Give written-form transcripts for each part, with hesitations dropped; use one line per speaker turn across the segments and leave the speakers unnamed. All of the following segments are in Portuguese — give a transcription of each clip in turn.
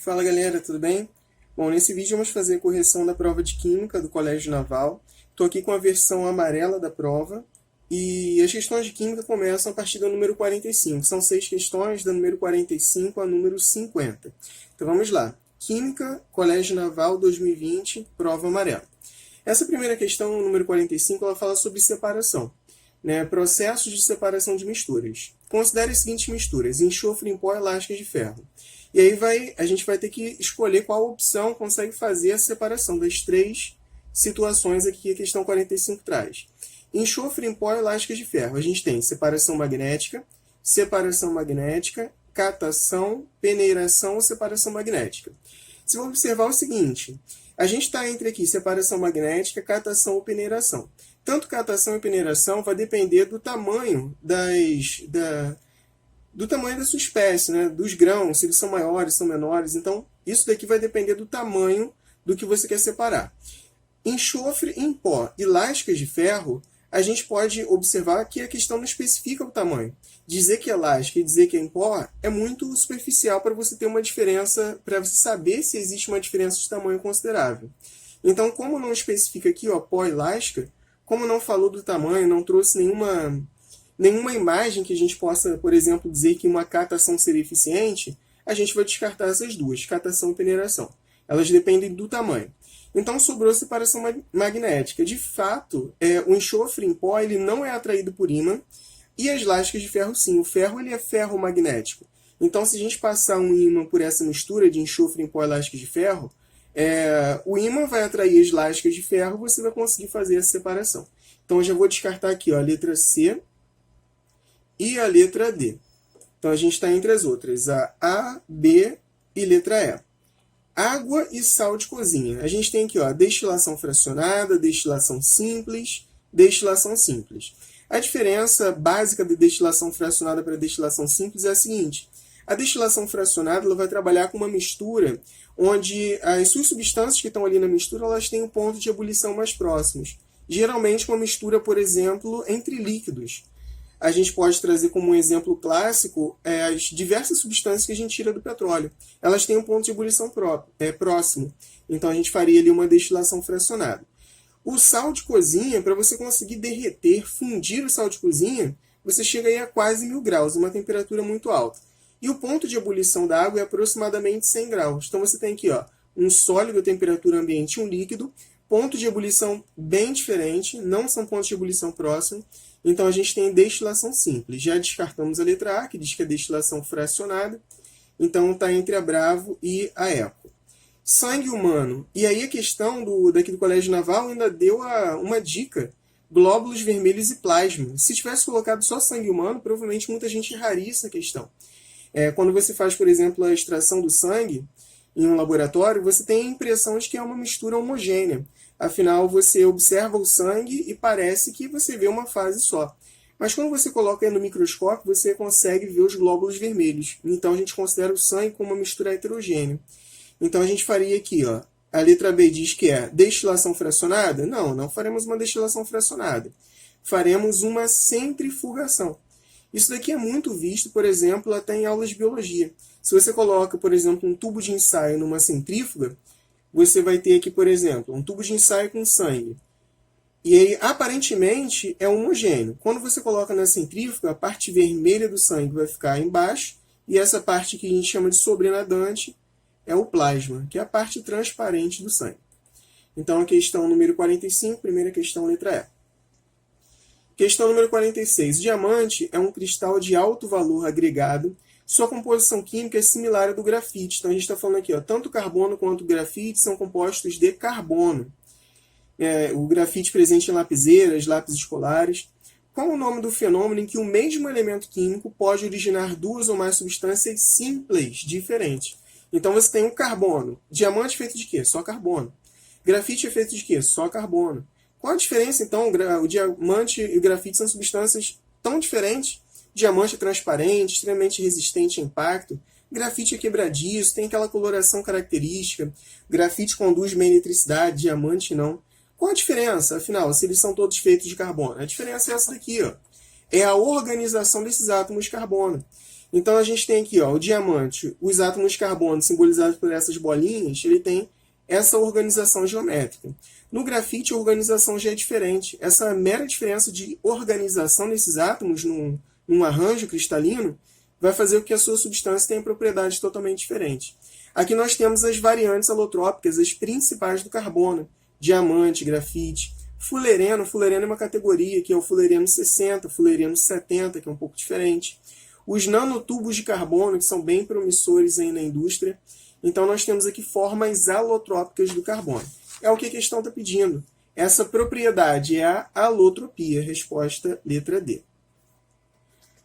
Fala galera, tudo bem? Bom, nesse vídeo vamos fazer a correção da prova de Química do Colégio Naval. Estou aqui com a versão amarela da prova e as questões de Química começam a partir do número 45. São 6 questões, do número 45 ao número 50. Então vamos lá. Química, Colégio Naval 2020, prova amarela. Essa primeira questão, número 45, ela fala sobre separação. Processos de separação de misturas. Considere as seguintes misturas: enxofre em pó e lascas de ferro. E aí a gente vai ter que escolher qual opção consegue fazer a separação das 3 situações aqui que a questão 45 traz. Enxofre em pó e lascas de ferro. A gente tem separação magnética, catação, peneiração ou separação magnética. Você vai observar o seguinte: a gente está entre aqui separação magnética, catação ou peneiração. Tanto catação e peneiração vai depender do tamanho do tamanho da sua espécie, dos grãos, se eles são maiores, são menores. Então, isso daqui vai depender do tamanho do que você quer separar. Enxofre em pó e lascas de ferro, a gente pode observar que a questão não especifica o tamanho. Dizer que é lasca e dizer que é em pó é muito superficial para você ter uma diferença, para você saber se existe uma diferença de tamanho considerável. Então, como não especifica aqui pó e lasca, como não falou do tamanho, não trouxe nenhuma imagem que a gente possa, por exemplo, dizer que uma catação seria eficiente, a gente vai descartar essas duas, catação e peneiração. Elas dependem do tamanho. Então sobrou a separação magnética. De fato, o enxofre em pó ele não é atraído por ímã, e as lascas de ferro sim. O ferro ele é ferromagnético. Então, se a gente passar um ímã por essa mistura de enxofre em pó e lascas de ferro, o ímã vai atrair as lascas de ferro, você vai conseguir fazer essa separação. Então eu já vou descartar aqui a letra C e a letra D. Então a gente está entre as outras, a, B e letra E. Água e sal de cozinha. A gente tem aqui destilação fracionada, destilação simples, destilação simples. A diferença básica de destilação fracionada para destilação simples é a seguinte: a destilação fracionada ela vai trabalhar com uma mistura onde as suas substâncias que estão ali na mistura elas têm um ponto de ebulição mais próximos. Geralmente uma mistura, por exemplo, entre líquidos. A gente pode trazer como um exemplo clássico as diversas substâncias que a gente tira do petróleo. Elas têm um ponto de ebulição próximo. Então a gente faria ali uma destilação fracionada. O sal de cozinha, para você conseguir derreter, fundir o sal de cozinha, você chega aí a quase 1000 graus, uma temperatura muito alta. E o ponto de ebulição da água é aproximadamente 100 graus. Então você tem aqui um sólido a temperatura ambiente e um líquido, ponto de ebulição bem diferente, não são pontos de ebulição próximos. Então a gente tem destilação simples. Já descartamos a letra A, que diz que é destilação fracionada. Então está entre a Bravo e a Eco. Sangue humano. E aí a questão daqui do Colégio Naval ainda deu uma dica: glóbulos vermelhos e plasma. Se tivesse colocado só sangue humano, provavelmente muita gente erraria essa questão. Quando você faz, por exemplo, a extração do sangue em um laboratório, você tem a impressão de que é uma mistura homogênea. Afinal, você observa o sangue e parece que você vê uma fase só. Mas quando você coloca no microscópio, você consegue ver os glóbulos vermelhos. Então a gente considera o sangue como uma mistura heterogênea. Então a gente faria aqui, a letra B diz que é destilação fracionada? Não faremos uma destilação fracionada. Faremos uma centrifugação. Isso daqui é muito visto, por exemplo, até em aulas de biologia. Se você coloca, por exemplo, um tubo de ensaio numa centrífuga, você vai ter aqui, por exemplo, um tubo de ensaio com sangue. E aí, aparentemente, é homogêneo. Quando você coloca na centrífuga, a parte vermelha do sangue vai ficar embaixo, e essa parte que a gente chama de sobrenadante é o plasma, que é a parte transparente do sangue. Então, a questão número 45, primeira questão, letra E. Questão número 46. O diamante é um cristal de alto valor agregado. Sua composição química é similar à do grafite. Então a gente está falando aqui, tanto o carbono quanto o grafite são compostos de carbono. O grafite presente em lapiseiras, lápis escolares. Qual o nome do fenômeno em que o mesmo elemento químico pode originar 2 ou mais substâncias simples diferentes? Então você tem o carbono. Diamante é feito de quê? Só carbono. Grafite é feito de quê? Só carbono. Qual a diferença, então? O diamante e o grafite são substâncias tão diferentes. Diamante é transparente, extremamente resistente a impacto. Grafite é quebradiço, tem aquela coloração característica. Grafite conduz bem eletricidade, diamante não. Qual a diferença, afinal, se eles são todos feitos de carbono? A diferença é essa daqui. É a organização desses átomos de carbono. Então a gente tem aqui, ó, o diamante, os átomos de carbono simbolizados por essas bolinhas, ele tem essa organização geométrica. No grafite, a organização já é diferente. Essa mera diferença de organização desses átomos num arranjo cristalino vai fazer com que a sua substância tenha propriedades totalmente diferentes. Aqui nós temos as variantes alotrópicas, as principais do carbono: diamante, grafite, fulereno. Fulereno é uma categoria, que é o fulereno 60, fulereno 70, que é um pouco diferente. Os nanotubos de carbono, que são bem promissores aí na indústria. Então nós temos aqui formas alotrópicas do carbono. É o que a questão está pedindo. Essa propriedade é a alotropia. Resposta letra D.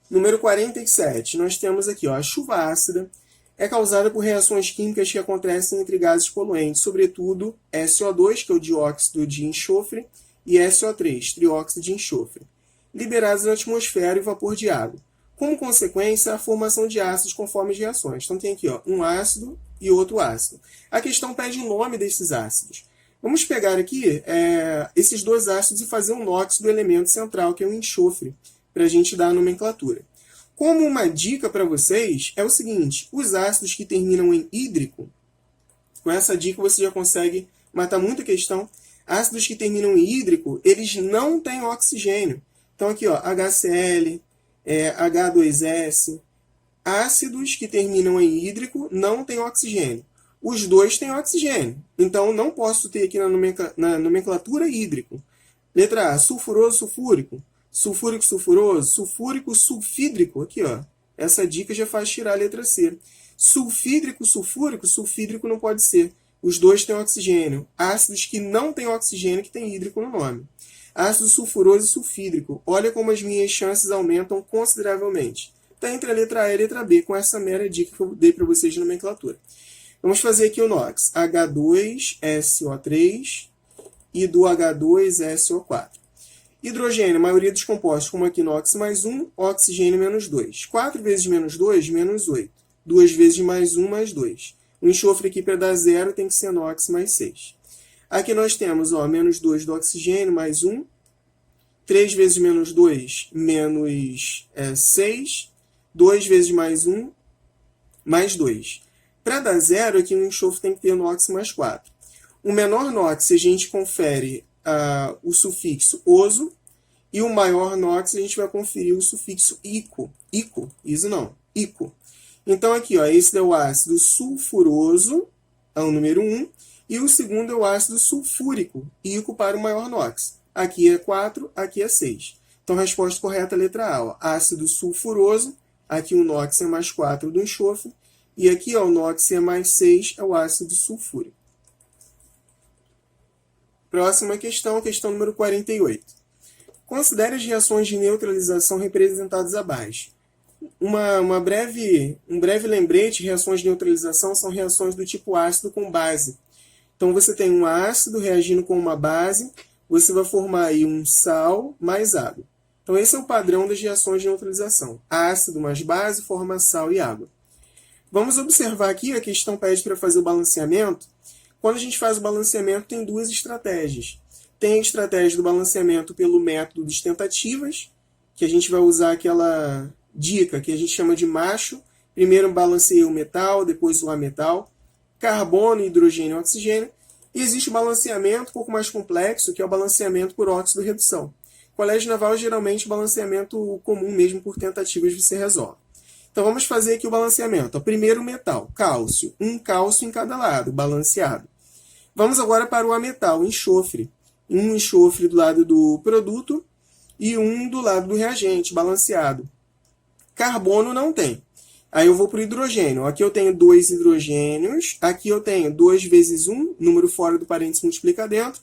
Número 47, nós temos aqui, ó, a chuva ácida é causada por reações químicas que acontecem entre gases poluentes, sobretudo SO2, que é o dióxido de enxofre, e SO3, trióxido de enxofre, liberados na atmosfera e vapor de água. Como consequência, a formação de ácidos conforme as reações. Então tem aqui, ó, um ácido e outro ácido. A questão pede o nome desses ácidos. Vamos pegar aqui esses dois ácidos e fazer um NOx do elemento central, que é o enxofre, para a gente dar a nomenclatura. Como uma dica para vocês, é o seguinte: os ácidos que terminam em hídrico, com essa dica você já consegue matar muita questão. Ácidos que terminam em hídrico, eles não têm oxigênio. Então aqui, ó, HCl, H2S. Ácidos que terminam em hídrico não têm oxigênio. Os dois têm oxigênio. Então não posso ter aqui na nomenclatura hídrico. Letra A, sulfuroso, sulfúrico. Sulfúrico, sulfuroso, sulfúrico, sulfídrico. Aqui, ó. Essa dica já faz tirar a letra C. Sulfídrico, sulfúrico, sulfídrico não pode ser. Os dois têm oxigênio. Ácidos que não têm oxigênio, que tem hídrico no nome. Ácido sulfuroso e sulfídrico. Olha como as minhas chances aumentam consideravelmente. Está entre a letra A e a letra B, com essa mera dica que eu dei para vocês de nomenclatura. Vamos fazer aqui o NOx. H2SO3 e do H2SO4. Hidrogênio, a maioria dos compostos, como aqui NOx mais 1, oxigênio menos 2. 4 vezes menos 2, menos 8. 2 vezes mais 1, mais 2. O enxofre aqui para dar 0 tem que ser NOx mais 6. Aqui nós temos, ó, menos 2 do oxigênio, mais 1. 3 vezes menos 2, menos 6. 2 vezes mais 1, mais 2. Para dar 0, aqui no enxofre tem que ter NOx mais 4. O menor NOx, a gente confere o sufixo oso, e o maior NOx, a gente vai conferir o sufixo ico. Ico, isso não, ico. Então aqui, ó, esse é o ácido sulfuroso, é o número 1, e o segundo é o ácido sulfúrico, ico para o maior NOx. Aqui é 4, aqui é 6. Então a resposta correta é a letra A, ó, ácido sulfuroso, aqui o NOx é mais 4 do enxofre, e aqui, ó, o NOx é mais 6, é o ácido sulfúrico. Próxima questão, questão número 48. Considere as reações de neutralização representadas abaixo. Um breve lembrete: reações de neutralização são reações do tipo ácido com base. Então você tem um ácido reagindo com uma base, você vai formar aí um sal mais água. Então esse é o padrão das reações de neutralização. Ácido mais base forma sal e água. Vamos observar aqui, a questão pede para fazer o balanceamento. Quando a gente faz o balanceamento, tem duas estratégias. Tem a estratégia do balanceamento pelo método das tentativas, que a gente vai usar aquela dica que a gente chama de macho. Primeiro balanceia o metal, depois o ametal. Carbono, hidrogênio e oxigênio. E existe o balanceamento um pouco mais complexo, que é o balanceamento por óxido-redução. Colégio naval, geralmente, o balanceamento comum mesmo por tentativas você resolve. Então vamos fazer aqui o balanceamento. Primeiro o metal, cálcio. Um cálcio em cada lado, balanceado. Vamos agora para o ametal, enxofre. Um enxofre do lado do produto e um do lado do reagente, balanceado. Carbono não tem. Aí eu vou para o hidrogênio. Aqui eu tenho 2 hidrogênios. Aqui eu tenho 2 vezes 1, número fora do parênteses multiplica dentro.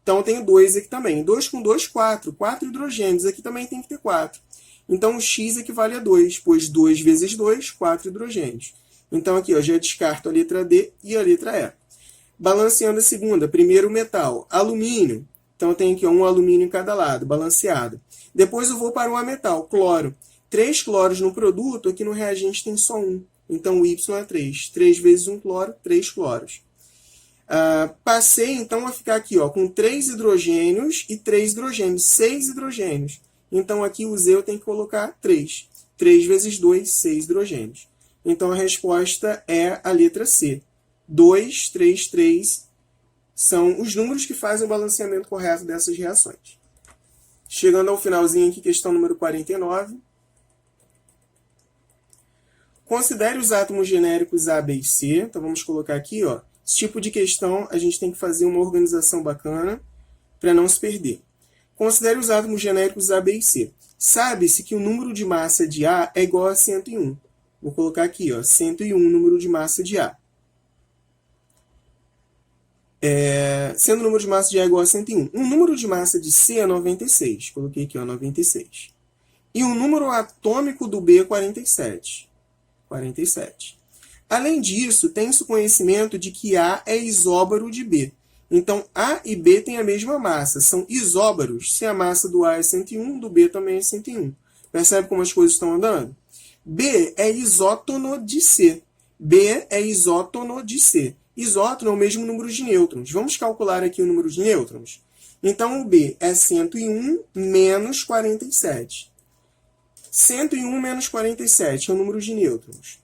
Então eu tenho 2 aqui também. 2 com 2, 4. 4 hidrogênios. Aqui também tem que ter 4. Então o X equivale a 2, pois 2 vezes 2, 4 hidrogênios. Então aqui eu já descarto a letra D e a letra E. Balanceando a segunda, primeiro o metal, alumínio. Então eu tenho aqui um alumínio em cada lado, balanceado. Depois eu vou para o ametal, cloro. 3 cloros no produto, aqui no reagente tem só 1. Então o Y é 3. 3 vezes 1 cloro, 3 cloros. Passei então a ficar aqui, ó, com 3 hidrogênios e 3 hidrogênios, 6 hidrogênios. Então aqui o Z eu tenho que colocar 3. 3 vezes 2, 6 hidrogênios. Então, a resposta é a letra C. 2, 3, 3 são os números que fazem o balanceamento correto dessas reações. Chegando ao finalzinho aqui, questão número 49. Considere os átomos genéricos A, B e C. Então, vamos colocar aqui, ó. Esse tipo de questão, a gente tem que fazer uma organização bacana para não se perder. Considere os átomos genéricos A, B e C. Sabe-se que o número de massa de A é igual a 101. Vou colocar aqui, ó, 101, número de massa de A. Sendo o número de massa de A igual a 101. O número de massa de C é 96. Coloquei aqui, ó, 96. E o número atômico do B é 47. 47. Além disso, tem-se o conhecimento de que A é isóbaro de B. Então, A e B têm a mesma massa. São isóbaros. Se a massa do A é 101, do B também é 101. Percebe como as coisas estão andando? B é isótono de C. B é isótono de C. Isótono é o mesmo número de nêutrons. Vamos calcular aqui o número de nêutrons? Então, o B é 101 menos 47. 101 menos 47 é o número de nêutrons.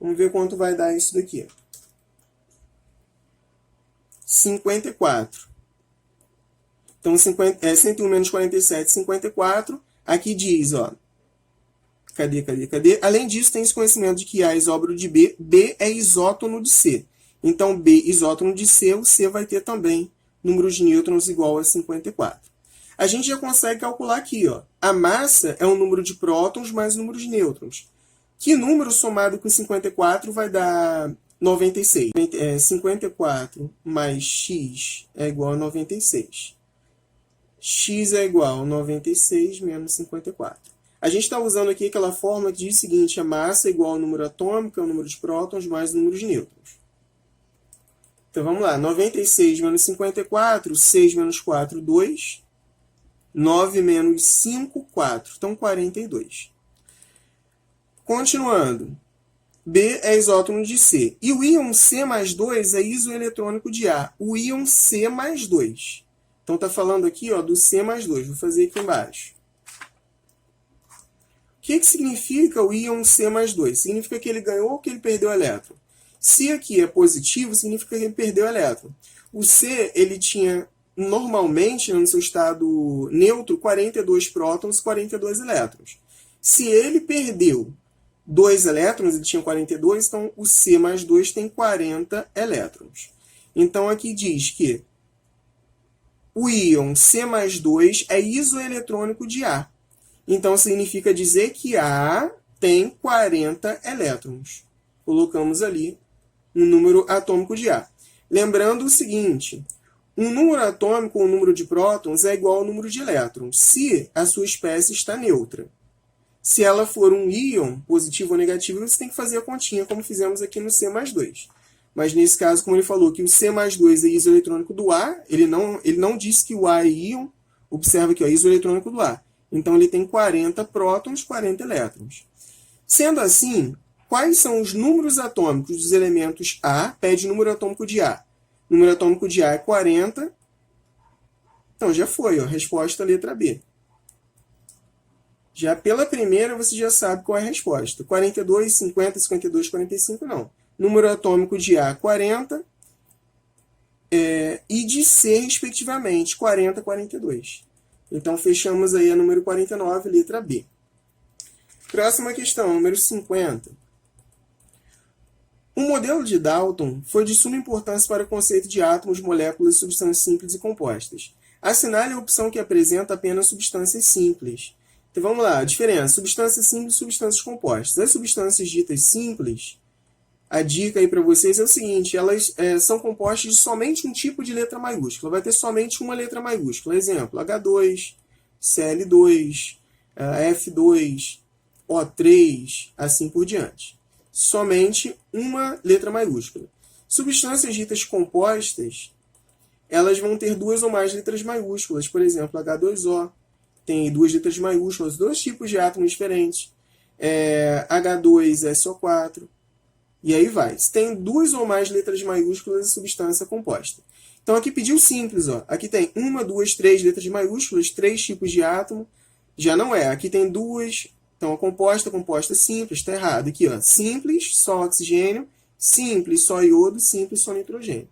Vamos ver quanto vai dar isso daqui. 54. Então, 101 menos 47, 54. Aqui diz, ó. Cadê? Além disso, tem esse conhecimento de que A é isóbaro de B. B é isótono de C. Então, B isótono de C, o C vai ter também número de nêutrons igual a 54. A gente já consegue calcular aqui, ó. A massa é o número de prótons mais o número de nêutrons. Que número somado com 54 vai dar 96? 54 mais x é igual a 96. X é igual a 96 menos 54. A gente está usando aqui aquela fórmula que diz o seguinte: a massa é igual ao número atômico, é o número de prótons, mais o número de nêutrons. Então, vamos lá. 96 menos 54, 6 menos 4, 2. 9 menos 5, 4. Então, 42. Continuando. B é isótono de C. E o íon C mais 2 é isoeletrônico de A. O íon C mais 2. Então, está falando aqui, ó, do C mais 2. Vou fazer aqui embaixo. O que significa o íon C mais 2? Significa que ele ganhou ou que ele perdeu o elétron? Se aqui é positivo, significa que ele perdeu o elétron. O C, ele tinha, normalmente, no seu estado neutro, 42 prótons e 42 elétrons. Se ele perdeu 2 elétrons, ele tinha 42, então o C mais 2 tem 40 elétrons. Então, aqui diz que o íon C mais 2 é isoeletrônico de A. Então, significa dizer que A tem 40 elétrons. Colocamos ali um número atômico de A. Lembrando o seguinte, um número atômico ou um número de prótons é igual ao número de elétrons, se a sua espécie está neutra. Se ela for um íon, positivo ou negativo, você tem que fazer a continha, como fizemos aqui no C mais 2. Mas nesse caso, como ele falou que o C mais 2 é isoeletrônico do A, ele não disse que o A é íon, observa aqui, ó, isoeletrônico do A. Então, ele tem 40 prótons, 40 elétrons. Sendo assim, quais são os números atômicos dos elementos A? Pede o número atômico de A. O número atômico de A é 40. Então, já foi, ó, resposta letra B. Já pela primeira, você já sabe qual é a resposta. 42, 50, 52, 45, não. Número atômico de A, 40. E de C, respectivamente, 40, 42. Então, fechamos aí a número 49, letra B. Próxima questão, número 50. O modelo de Dalton foi de suma importância para o conceito de átomos, moléculas, substâncias simples e compostas. Assinale a opção que apresenta apenas substâncias simples. Então, vamos lá. A diferença. Substâncias simples e substâncias compostas. As substâncias ditas simples, a dica aí para vocês é o seguinte, elas são compostas de somente um tipo de letra maiúscula. Vai ter somente uma letra maiúscula. Exemplo, H2, Cl2, F2, O3, assim por diante. Somente uma letra maiúscula. Substâncias ditas compostas, elas vão ter duas ou mais letras maiúsculas. Por exemplo, H2O tem duas letras maiúsculas, dois tipos de átomos diferentes. H2SO4. E aí vai. Se tem duas ou mais letras maiúsculas, a substância composta. Então aqui pediu simples. Ó. Aqui tem uma, duas, três letras maiúsculas, três tipos de átomo. Já não é. Aqui tem duas, Então, a composta, composta simples, está errado. Aqui, ó, simples, só oxigênio, simples, só iodo, simples, só nitrogênio.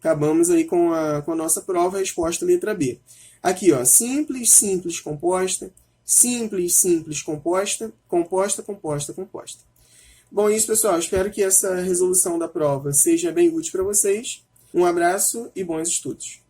Acabamos aí com a nossa prova, resposta letra B. Aqui, ó, simples, simples, composta, simples, simples, composta, composta, composta, composta. Bom, é isso, pessoal. Espero que essa resolução da prova seja bem útil para vocês. Um abraço e bons estudos.